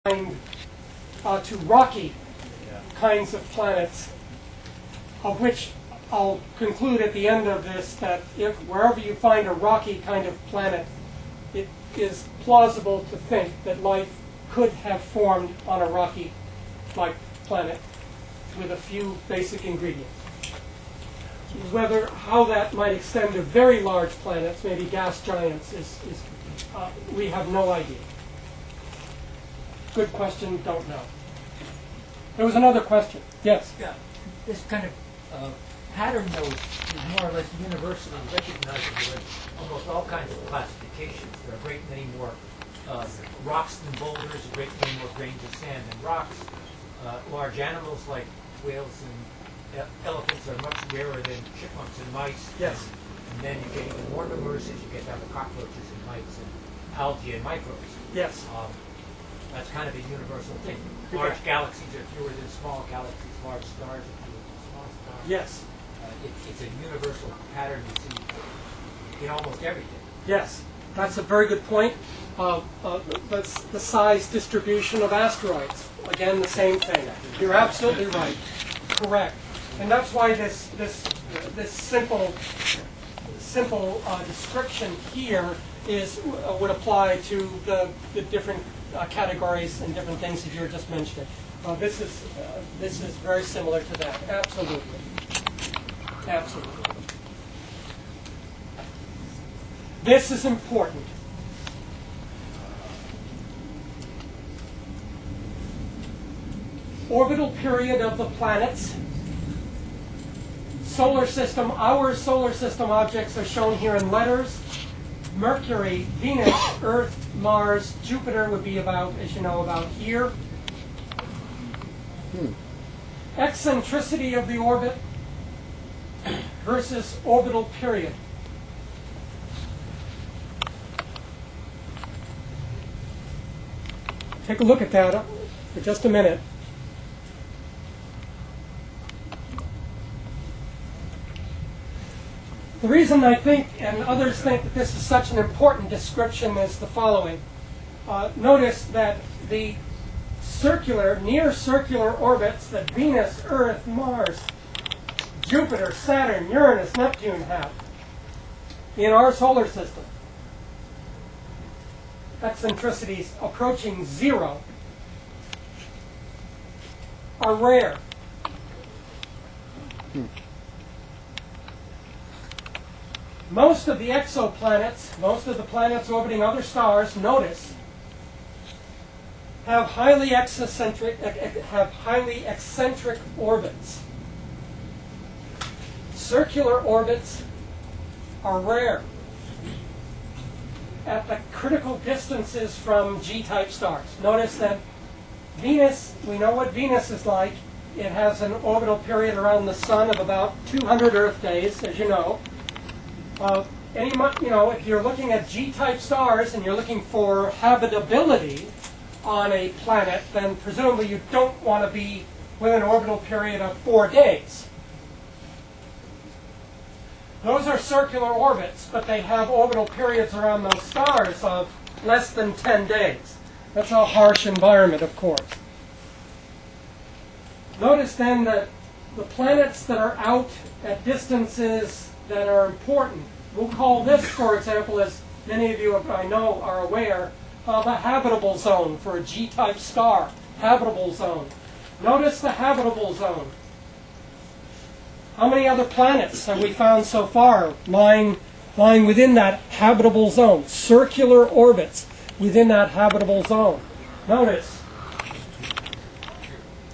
to rocky kinds of planets, of which I'll conclude at the end of this that if wherever you find a rocky kind of planet, it is plausible to think that life could have formed on a rocky-like planet with a few basic ingredients. How that might extend to very large planets, maybe gas giants, we have no idea. Good question, don't know. There was another question. Yes? Yeah. This kind of pattern, though, is more or less universally recognizable in almost all kinds of classifications. There are a great many more rocks than boulders, a great many more grains of sand than rocks. Large animals like whales and elephants are much rarer than chipmunks and mice. Yes. And then you get even more numerous as you get down to cockroaches and mites and algae and microbes. Yes. That's kind of a universal thing. Large galaxies are fewer than small galaxies. Large stars are fewer than small stars. Yes. It's a universal pattern you see in almost everything. Yes. That's a very good point. That's the size distribution of asteroids. Again, the same thing. You're absolutely right. Correct. And that's why this simple description here would apply to the different categories and different things that you were just mentioning. This is very similar to that. Absolutely. Absolutely. This is important. Orbital period of the planets. Solar system, our solar system objects are shown here in letters. Mercury, Venus, Earth, Mars, Jupiter would be about, as you know, about here. Eccentricity of the orbit versus orbital period. Take a look at that for just a minute. The reason I think, and others think, that this is such an important description is the following. Notice that the near circular orbits that Venus, Earth, Mars, Jupiter, Saturn, Uranus, Neptune have in our solar system, eccentricities approaching 0, are rare. Most of the exoplanets, most of the planets orbiting other stars, notice, have highly eccentric orbits. Circular orbits are rare at the critical distances from G-type stars. Notice that Venus, we know what Venus is like. It has an orbital period around the sun of about 200 Earth days, as you know. If you're looking at G-type stars and you're looking for habitability on a planet, then presumably you don't want to be with an orbital period of 4 days. Those are circular orbits, but they have orbital periods around those stars of less than 10 days. That's a harsh environment, of course. Notice then that the planets that are out at distances that are important, we'll call this, for example, as many of you I know are aware, of a habitable zone for a G-type star. Habitable zone. Notice the habitable zone. How many other planets have we found so far lying within that habitable zone? Circular orbits within that habitable zone. Notice.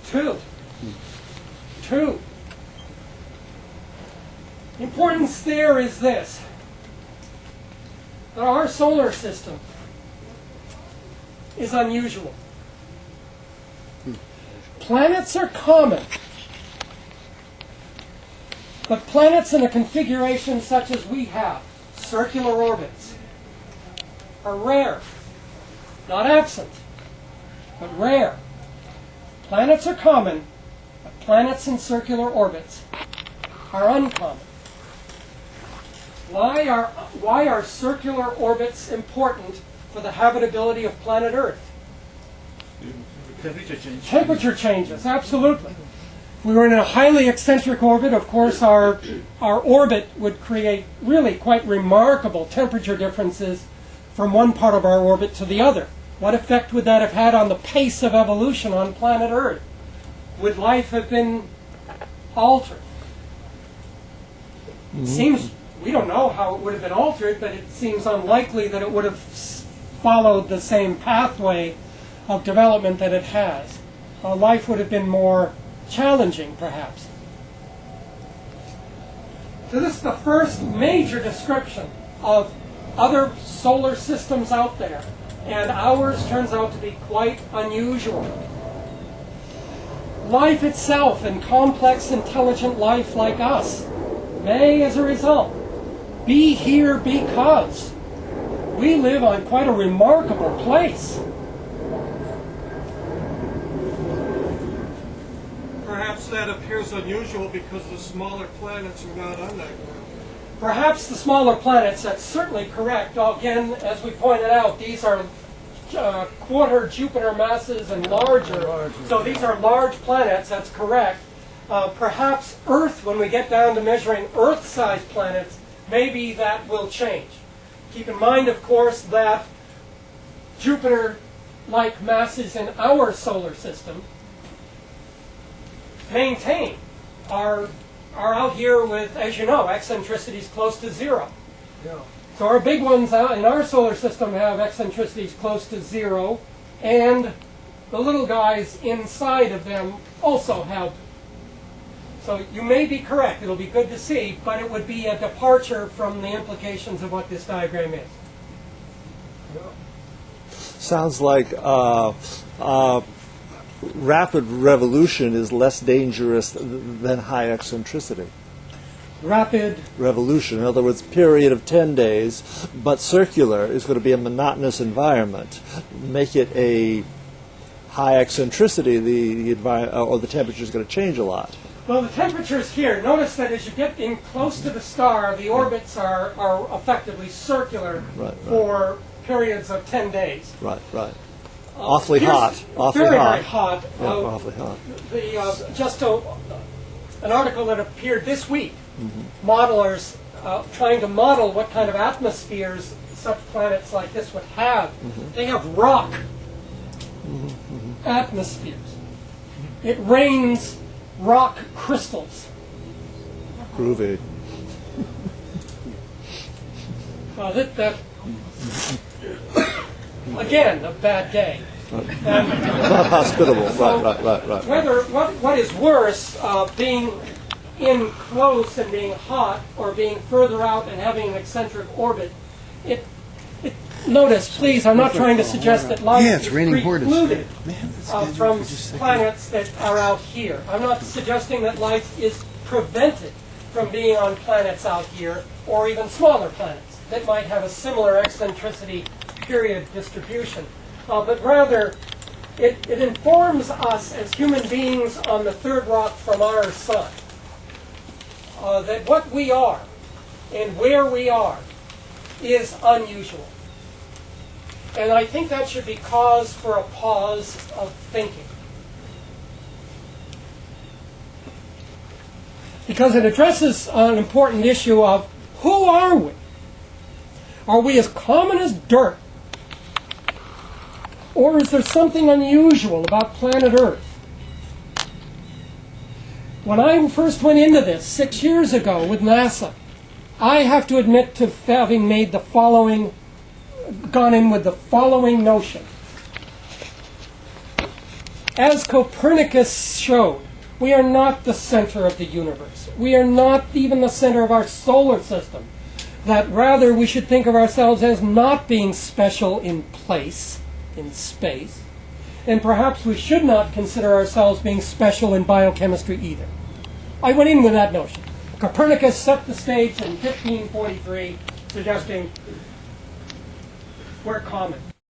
2. The importance there is this, that our solar system is unusual. Planets are common, but planets in a configuration such as we have, circular orbits, are rare. Not absent, but rare. Planets are common, but planets in circular orbits are uncommon. Why are circular orbits important for the habitability of planet Earth? Temperature change. Temperature changes, absolutely. If we were in a highly eccentric orbit, of course, our orbit would create really quite remarkable temperature differences from one part of our orbit to the other. What effect would that have had on the pace of evolution on planet Earth? Would life have been altered? It seems, we don't know how it would have been altered, but it seems unlikely that it would have followed the same pathway of development that it has. Life would have been more challenging, perhaps. So this is the first major description of other solar systems out there, and ours turns out to be quite unusual. Life itself, and complex, intelligent life like us, may, as a result, be here because we live on quite a remarkable place. Perhaps that appears unusual because the smaller planets are not on that group. Perhaps the smaller planets, that's certainly correct. Again, as we pointed out, these are quarter Jupiter masses and larger. So these are large planets, that's correct. Perhaps Earth, when we get down to measuring Earth-sized planets, maybe that will change. Keep in mind, of course, that Jupiter-like masses in our solar system maintain are out here with, as you know, eccentricities close to zero. Yeah. So our big ones out in our solar system have eccentricities close to zero, and the little guys inside of them also have. So you may be correct, it'll be good to see, but it would be a departure from the implications of what this diagram is. Sounds like rapid revolution is less dangerous than high eccentricity. Rapid Revolution, in other words, period of 10 days, but circular is going to be a monotonous environment. Make it a high eccentricity, the temperature is going to change a lot. Well, the temperatures here, notice that as you get in close to the star, the orbits are effectively circular for periods of 10 days. Right. Awfully hot. Very hot. Yeah, awfully hot. An article that appeared this week, modelers trying to model what kind of atmospheres such planets like this would have. They have rock atmospheres. It rains rock crystals. Groovy. Again, a bad day. Not hospitable. So Right. Whether what is worse, being in close and being hot, or being further out and having an eccentric orbit, notice, please, I'm not trying to suggest that life is precluded from planets that are out here. I'm not suggesting that life is prevented from being on planets out here, or even smaller planets that might have a similar eccentricity period distribution. But rather, it informs us as human beings on the third rock from our sun that what we are and where we are is unusual. And I think that should be cause for a pause of thinking. Because it addresses an important issue of who are we? Are we as common as dirt? Or is there something unusual about planet Earth? When I first went into this 6 years ago with NASA, I have to admit to having made gone in with the following notion. As Copernicus showed, we are not the center of the universe. We are not even the center of our solar system. That rather we should think of ourselves as not being special in place, in space, and perhaps we should not consider ourselves being special in biochemistry either. I went in with that notion. Copernicus set the stage in 1543, suggesting we're common.